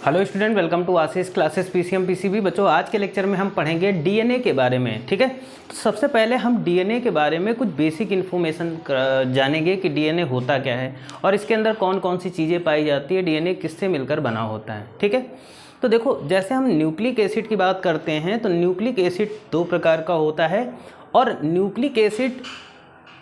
Hello student, welcome to Ashish classes PCM PCB. बच्चों, आज के लेक्चर में हम पढ़ेंगे डीएनए के बारे में। ठीक है, तो सबसे पहले हम डीएनए के बारे में कुछ बेसिक इन्फॉर्मेशन जानेंगे कि डीएनए होता क्या है और इसके अंदर कौन कौन सी चीज़ें पाई जाती है, डीएनए किससे मिलकर बना होता है। ठीक है, तो देखो, जैसे हम न्यूक्लिक एसिड की बात करते हैं तो न्यूक्लिक एसिड दो प्रकार का होता है और न्यूक्लिक एसिड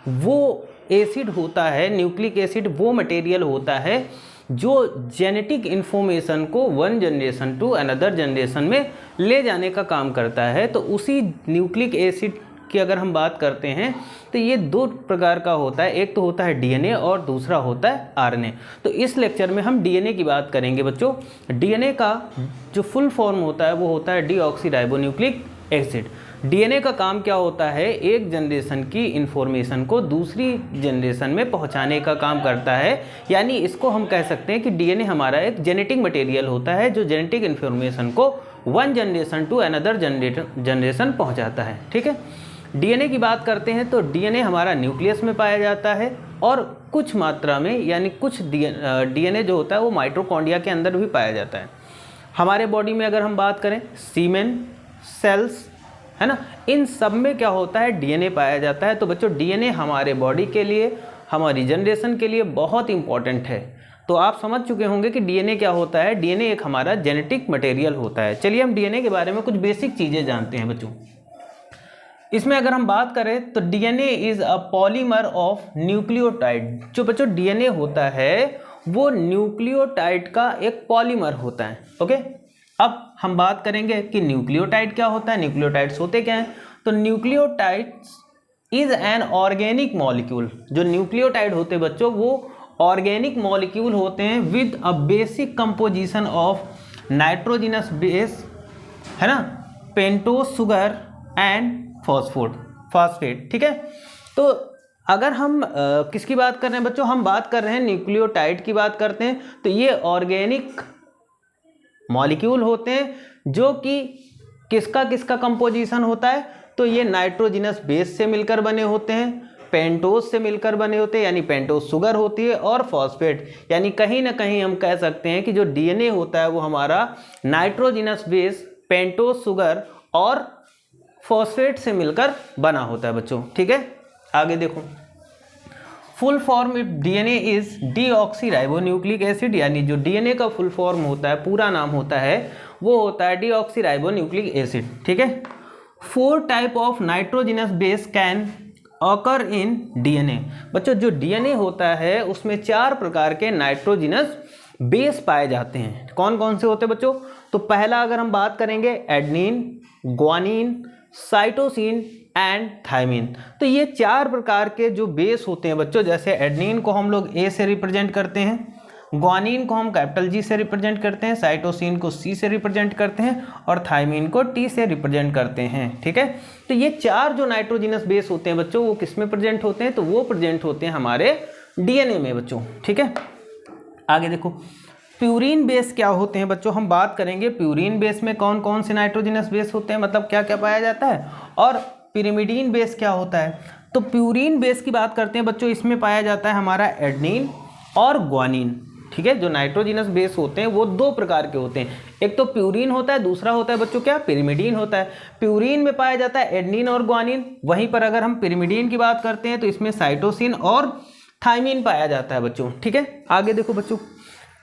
वो एसिड होता है, न्यूक्लिक एसिड वो मटेरियल होता है जो जेनेटिक इन्फॉर्मेशन को one generation to another generation में ले जाने का काम करता है। तो उसी न्यूक्लिक एसिड की अगर हम बात करते हैं तो ये दो प्रकार का होता है, एक तो होता है डीएनए और दूसरा होता है आरएनए। तो इस लेक्चर में हम डीएनए की बात करेंगे बच्चों। डीएनए का जो फुल फॉर्म होता है वो होता है डीऑक्सीराइबोन्यूक्लिक एसिड। डीएनए का काम क्या होता है, एक जनरेशन की इंफॉर्मेशन को दूसरी जनरेशन में पहुंचाने का काम करता है। यानी इसको हम कह सकते हैं कि डीएनए हमारा एक जेनेटिक मटेरियल होता है जो जेनेटिक इन्फॉर्मेशन को one generation to another generation पहुंचाता है। ठीक है, डीएनए की बात करते हैं तो डीएनए हमारा न्यूक्लियस में पाया जाता है और कुछ मात्रा में यानी कुछ डीएनए जो होता है वो माइटोकॉन्ड्रिया के अंदर भी पाया जाता है। हमारे बॉडी में अगर हम बात करें सीमेन, सेल्स, है ना, इन सब में क्या होता है, डीएनए पाया जाता है। तो बच्चों, डीएनए हमारे बॉडी के लिए, हमारी जनरेशन के लिए बहुत इंपॉर्टेंट है। तो आप समझ चुके होंगे कि डीएनए क्या होता है। डीएनए एक हमारा जेनेटिक मटेरियल होता है। चलिए हम डीएनए के बारे में कुछ बेसिक चीज़ें जानते हैं बच्चों। इसमें अगर हम बात करें तो DNA is a polymer of nucleotide. जो बच्चों डीएनए होता है वो न्यूक्लियोटाइड का एक पॉलीमर होता है। ओके, अब हम बात करेंगे कि न्यूक्लियोटाइड क्या होता है, न्यूक्लियोटाइड्स होते क्या हैं। तो nucleotides is an organic molecule. जो न्यूक्लियोटाइड होते हैं बच्चों वो ऑर्गेनिक मॉलिक्यूल होते हैं with a basic composition of nitrogenous base, है ना, पेंटोस शुगर एंड फॉस्फेट। ठीक है, तो अगर हम किसकी बात कर रहे हैं बच्चों, हम बात कर रहे हैं न्यूक्लियोटाइड की बात करते हैं। तो ये ऑर्गेनिक मॉलिक्यूल होते हैं जो कि किसका किसका कंपोजिशन होता है, तो ये नाइट्रोजिनस बेस से मिलकर बने होते हैं, पेंटोस से मिलकर बने होते हैं यानी पेंटोस शुगर होती है, और फॉस्फेट। यानी कहीं ना कहीं हम कह सकते हैं कि जो डीएनए होता है वो हमारा नाइट्रोजिनस बेस, पेंटोस शुगर और फॉस्फेट से मिलकर बना होता है बच्चों। ठीक है, आगे देखो, full form DNA is deoxyribonucleic acid. यानी जो डीएनए का फुल फॉर्म होता है, पूरा नाम होता है, वो होता है डीऑक्सीराइबोन्यूक्लिक एसिड। ठीक है, 4 type of nitrogenous base can occur in DNA. बच्चों, जो डीएनए होता है उसमें 4 प्रकार के नाइट्रोजिनस बेस पाए जाते हैं। कौन कौन से होते हैं बच्चों, तो पहला अगर हम बात करेंगे adenine, guanine, cytosine and thymine. तो ये 4 प्रकार के जो बेस होते हैं बच्चों, जैसे एडेनिन को हम लोग ए से रिप्रेजेंट करते हैं, ग्वानिन को हम कैपिटल जी से रिप्रेजेंट करते हैं, साइटोसिन को सी से रिप्रेजेंट करते हैं और थायमिन को टी से रिप्रेजेंट करते हैं। ठीक है, तो ये 4 जो नाइट्रोजिनस बेस होते हैं बच्चों वो किस में प्रेजेंट होते हैं, तो वो प्रेजेंट होते हैं हमारे डीएनए में बच्चों। ठीक है, आगे देखो, प्यूरिन बेस क्या होते हैं बच्चों, हम बात करेंगे प्यूरिन बेस में कौन कौन से नाइट्रोजिनस बेस होते हैं, मतलब क्या क्या पाया जाता है। और पिरिमिडीन बेस क्या होता है, तो प्यूरिन बेस की बात करते हैं बच्चों, इसमें पाया जाता है हमारा एडेनिन और ग्वानिन। ठीक है, जो नाइट्रोजिनस बेस होते हैं वो 2 प्रकार के होते हैं, एक तो प्यूरिन होता है, दूसरा होता है बच्चों क्या, पिरिमिडीन होता है। प्यूरिन में पाया जाता है एडेनिन और ग्वानिन, वहीं पर अगर हम पिरिमिडीन की बात करते हैं तो इसमें साइटोसिन और थायमिन पाया जाता है बच्चों। ठीक है, आगे देखो बच्चों,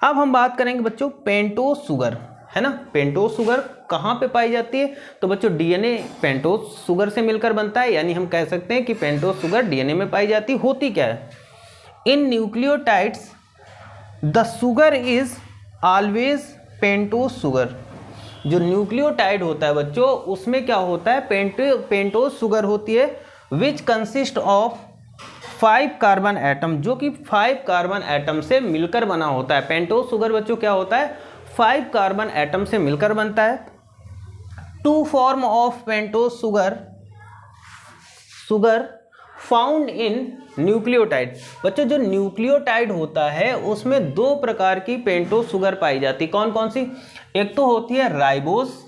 अब हम बात करेंगे बच्चों पेंटोस शुगर, है ना। पेंटोस शुगर कहाँ पे पाई जाती है, तो बच्चों डीएनए पेंटोस शुगर से मिलकर बनता है। यानी हम कह सकते हैं कि पेंटोस शुगर डीएनए में पाई जाती होती क्या है, in nucleotides the sugar is always pentose sugar. जो न्यूक्लियोटाइड होता है बच्चों उसमें क्या होता है, पेंटोस शुगर होती है, which consist of 5 carbon atom, जो कि 5 कार्बन एटम से मिलकर बना होता है। पेंटोस शुगर बच्चों क्या होता है, 5 कार्बन एटम से मिलकर बनता है। 2 form of pentose sugar found in nucleotide. बच्चों, जो न्यूक्लियोटाइड होता है उसमें 2 प्रकार की पेंटोस शुगर पाई जाती है। कौन कौन सी, एक तो होती है राइबोस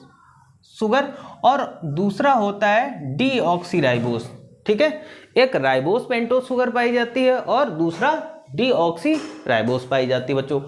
शुगर और दूसरा होता है डीऑक्सीराइबोस। ठीक है, एक राइबोस पेंटोस शुगर पाई जाती है और दूसरा डीऑक्सीराइबोस पाई जाती है बच्चों।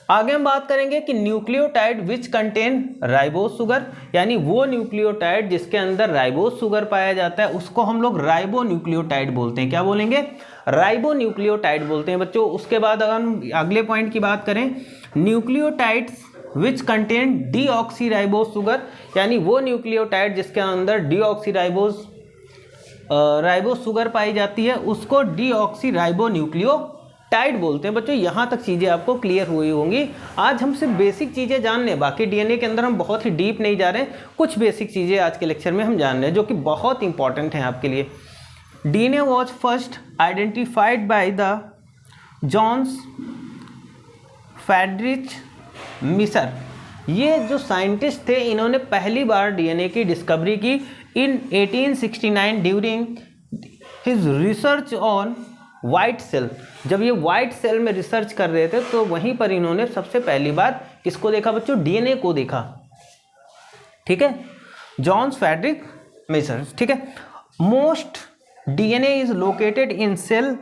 आगे हम बात करेंगे कि nucleotide which contain ribose sugar, यानी वो न्यूक्लियोटाइड जिसके अंदर राइबोज शुगर पाया जाता है उसको हम लोग राइबो न्यूक्लियोटाइड बोलते हैं। क्या बोलेंगे? राइबो न्यूक्लियोटाइड बोलते हैं बच्चों। उसके बाद अगर हम अगले पॉइंट की बात करें, nucleotides which contain deoxyribose sugar, यानी वो न्यूक्लियोटाइड जिसके अंदर डीऑक्सीराइबोज शुगर पाई जाती है उसको डीऑक्सीराइबो न्यूक्लियोटाइड बोलते हैं। बच्चों यहाँ तक चीज़ें आपको क्लियर हुई होंगी। आज हम सिर्फ बेसिक चीज़ें जान रहे हैं, बाकी डीएनए के अंदर हम बहुत ही डीप नहीं जा रहे हैं, कुछ बेसिक चीज़ें आज के लेक्चर में हम जान रहे हैं जो कि बहुत इंपॉर्टेंट हैं आपके लिए। DNA was first identified by the Johns Friedrich Miescher. ये जो साइंटिस्ट थे इन्होंने पहली बार डीएनए की डिस्कवरी की in 1869 during his research on white cell. जब ये वाइट सेल में रिसर्च कर रहे थे तो वहीं पर इन्होंने सबसे पहली बार किसको देखा बच्चों? डीएनए को देखा। ठीक है, जॉन्स फ्रेडरिक मिसर। ठीक है, most DNA is located in cell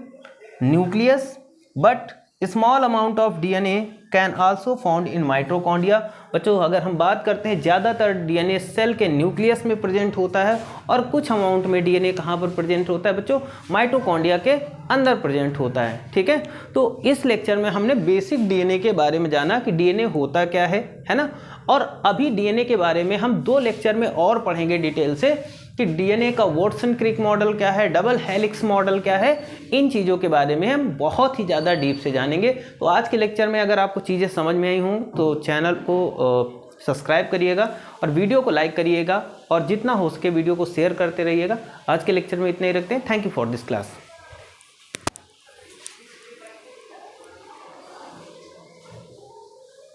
nucleus but small amount of DNA can also found in mitochondria. बच्चों अगर हम बात करते हैं, ज़्यादातर डीएनए सेल के न्यूक्लियस में प्रेजेंट होता है और कुछ अमाउंट में डीएनए कहाँ पर प्रेजेंट होता है बच्चों? माइटोकॉन्ड्रिया के अंदर प्रेजेंट होता है। ठीक है, तो इस लेक्चर में हमने बेसिक डीएनए के बारे में जाना कि डीएनए होता क्या है ना। और अभी डीएनए के बारे में हम 2 लेक्चर में और पढ़ेंगे डिटेल से कि डीएनए का वॉटसन क्रिक मॉडल क्या है, डबल हेलिक्स मॉडल क्या है, इन चीज़ों के बारे में हम बहुत ही ज़्यादा डीप से जानेंगे। तो आज के लेक्चर में अगर आपको चीज़ें समझ में आई हों तो चैनल को सब्सक्राइब करिएगा और वीडियो को लाइक करिएगा और जितना हो सके वीडियो को शेयर करते रहिएगा। आज के लेक्चर में इतना ही रखते हैं। Thank you for this class.